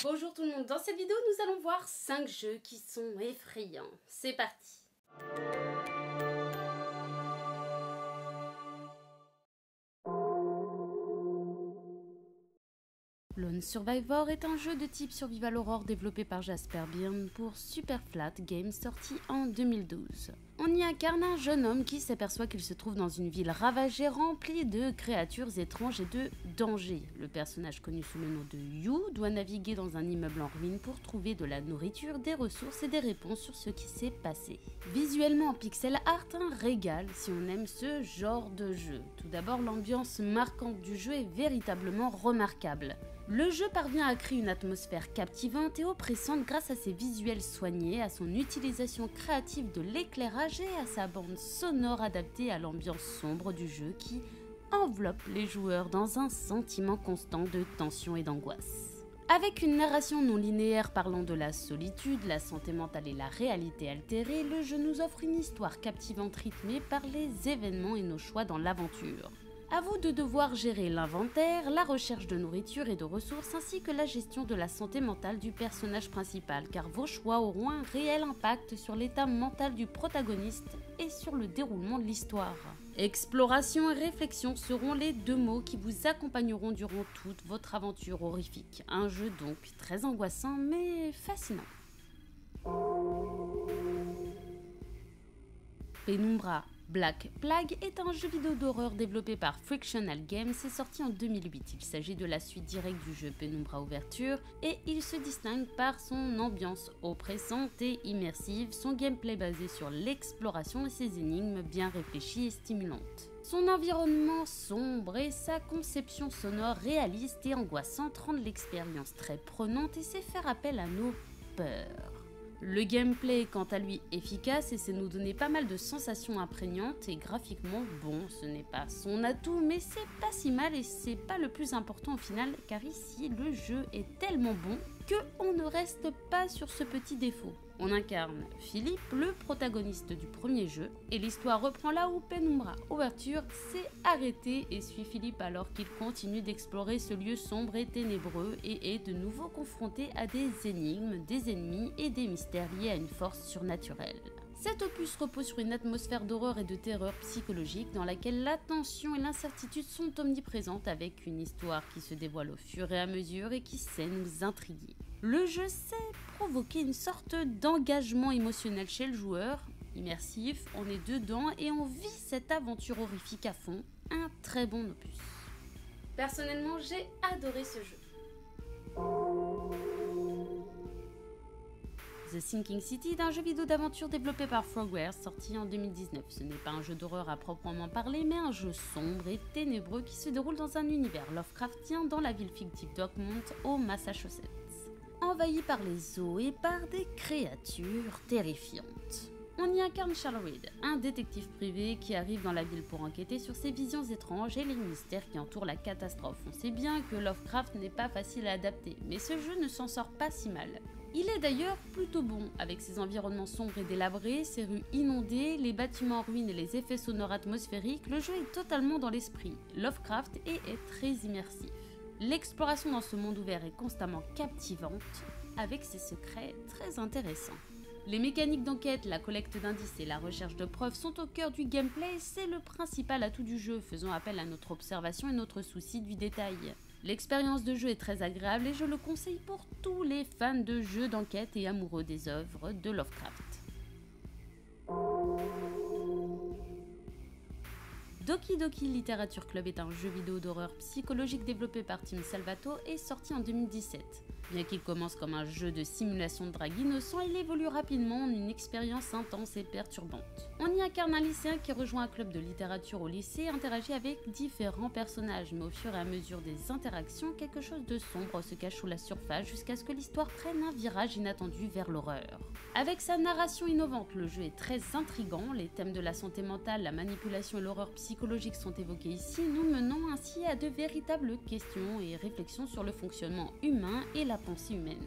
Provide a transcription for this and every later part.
Bonjour tout le monde, dans cette vidéo nous allons voir 5 jeux qui sont effrayants. C'est parti. Lone Survivor est un jeu de type Survival Horror développé par Jasper Byrne pour Superflat Games sorti en 2012. On y incarne un jeune homme qui s'aperçoit qu'il se trouve dans une ville ravagée remplie de créatures étranges et de dangers. Le personnage connu sous le nom de You doit naviguer dans un immeuble en ruine pour trouver de la nourriture, des ressources et des réponses sur ce qui s'est passé. Visuellement en pixel art, un régal si on aime ce genre de jeu. Tout d'abord, l'ambiance marquante du jeu est véritablement remarquable. Le jeu parvient à créer une atmosphère captivante et oppressante grâce à ses visuels soignés, à son utilisation créative de l'éclairage et à sa bande sonore adaptée à l'ambiance sombre du jeu qui enveloppe les joueurs dans un sentiment constant de tension et d'angoisse. Avec une narration non linéaire parlant de la solitude, la santé mentale et la réalité altérée, le jeu nous offre une histoire captivante rythmée par les événements et nos choix dans l'aventure. À vous de devoir gérer l'inventaire, la recherche de nourriture et de ressources ainsi que la gestion de la santé mentale du personnage principal car vos choix auront un réel impact sur l'état mental du protagoniste et sur le déroulement de l'histoire. Exploration et réflexion seront les deux mots qui vous accompagneront durant toute votre aventure horrifique. Un jeu donc très angoissant mais fascinant. Penumbra Black Plague est un jeu vidéo d'horreur développé par Frictional Games et sorti en 2008. Il s'agit de la suite directe du jeu Penumbra Ouverture et il se distingue par son ambiance oppressante et immersive, son gameplay basé sur l'exploration et ses énigmes bien réfléchies et stimulantes. Son environnement sombre et sa conception sonore réaliste et angoissante rendent l'expérience très prenante et sait faire appel à nos peurs. Le gameplay est quant à lui efficace et sait nous donner pas mal de sensations imprégnantes et graphiquement, bon, ce n'est pas son atout, mais c'est pas si mal et c'est pas le plus important au final, car ici, le jeu est tellement bon qu'on ne reste pas sur ce petit défaut. On incarne Philippe, le protagoniste du premier jeu, et l'histoire reprend là où Penumbra Ouverture s'est arrêtée et suit Philippe alors qu'il continue d'explorer ce lieu sombre et ténébreux et est de nouveau confronté à des énigmes, des ennemis et des mystères liés à une force surnaturelle. Cet opus repose sur une atmosphère d'horreur et de terreur psychologique dans laquelle la tension et l'incertitude sont omniprésentes avec une histoire qui se dévoile au fur et à mesure et qui sait nous intriguer. Le jeu sait provoquer une sorte d'engagement émotionnel chez le joueur, immersif, on est dedans et on vit cette aventure horrifique à fond, un très bon opus. Personnellement, j'ai adoré ce jeu. The Sinking City est un jeu vidéo d'aventure développé par Frogwares, sorti en 2019. Ce n'est pas un jeu d'horreur à proprement parler, mais un jeu sombre et ténébreux qui se déroule dans un univers Lovecraftien dans la ville fictive d'Oakmont, au Massachusetts. Envahi par les eaux et par des créatures terrifiantes. On y incarne Charles Reed, un détective privé qui arrive dans la ville pour enquêter sur ses visions étranges et les mystères qui entourent la catastrophe. On sait bien que Lovecraft n'est pas facile à adapter, mais ce jeu ne s'en sort pas si mal. Il est d'ailleurs plutôt bon, avec ses environnements sombres et délabrés, ses rues inondées, les bâtiments en ruine et les effets sonores atmosphériques, le jeu est totalement dans l'esprit Lovecraft et est très immersif. L'exploration dans ce monde ouvert est constamment captivante, avec ses secrets très intéressants. Les mécaniques d'enquête, la collecte d'indices et la recherche de preuves sont au cœur du gameplay, c'est le principal atout du jeu, faisant appel à notre observation et notre souci du détail. L'expérience de jeu est très agréable et je le conseille pour tous les fans de jeux d'enquête et amoureux des œuvres de Lovecraft. Doki Doki Literature Club est un jeu vidéo d'horreur psychologique développé par Team Salvato et sorti en 2017. Bien qu'il commence comme un jeu de simulation de drague innocent, il évolue rapidement en une expérience intense et perturbante. On y incarne un lycéen qui rejoint un club de littérature au lycée et interagit avec différents personnages, mais au fur et à mesure des interactions, quelque chose de sombre se cache sous la surface jusqu'à ce que l'histoire prenne un virage inattendu vers l'horreur. Avec sa narration innovante, le jeu est très intrigant, les thèmes de la santé mentale, la manipulation et l'horreur psychologique sont évoqués ici, nous menant ainsi à de véritables questions et réflexions sur le fonctionnement humain et la pensée humaine.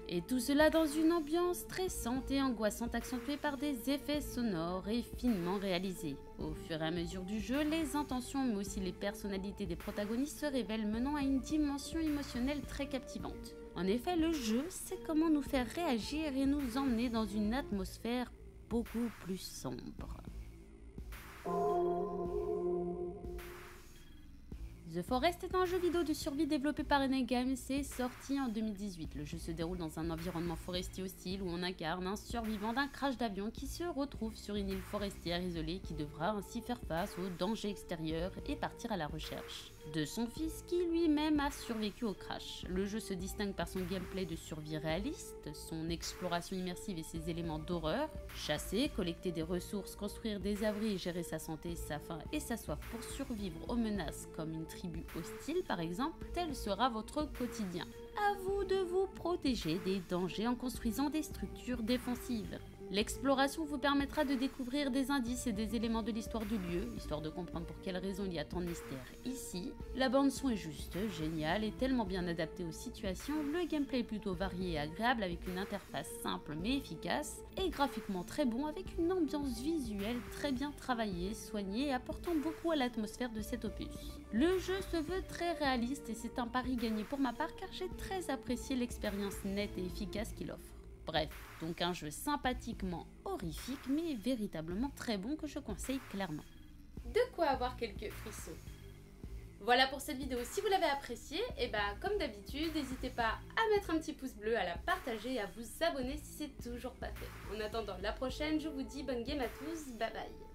Et tout cela dans une ambiance stressante et angoissante accentuée par des effets sonores et finement réalisés. Au fur et à mesure du jeu, les intentions mais aussi les personnalités des protagonistes se révèlent menant à une dimension émotionnelle très captivante. En effet, le jeu sait comment nous faire réagir et nous emmener dans une atmosphère beaucoup plus sombre. The Forest est un jeu vidéo de survie développé par NA Games et sorti en 2018. Le jeu se déroule dans un environnement forestier hostile où on incarne un survivant d'un crash d'avion qui se retrouve sur une île forestière isolée qui devra ainsi faire face aux dangers extérieurs et partir à la recherche de son fils qui lui-même a survécu au crash. Le jeu se distingue par son gameplay de survie réaliste, son exploration immersive et ses éléments d'horreur. Chasser, collecter des ressources, construire des abris et gérer sa santé, sa faim et sa soif pour survivre aux menaces comme une tribu hostile par exemple, tel sera votre quotidien. À vous de vous protéger des dangers en construisant des structures défensives. L'exploration vous permettra de découvrir des indices et des éléments de l'histoire du lieu, histoire de comprendre pour quelles raisons il y a tant de mystères ici. La bande son est juste géniale et tellement bien adaptée aux situations, le gameplay est plutôt varié et agréable avec une interface simple mais efficace, et graphiquement très bon avec une ambiance visuelle très bien travaillée, soignée et apportant beaucoup à l'atmosphère de cet opus. Le jeu se veut très réaliste et c'est un pari gagné pour ma part car j'ai très apprécié l'expérience nette et efficace qu'il offre. Bref, donc un jeu sympathiquement horrifique mais véritablement très bon que je conseille clairement. De quoi avoir quelques frissons. Voilà pour cette vidéo, si vous l'avez appréciée, et comme d'habitude, n'hésitez pas à mettre un petit pouce bleu, à la partager et à vous abonner si c'est toujours pas fait. En attendant la prochaine, je vous dis bonne game à tous, bye bye.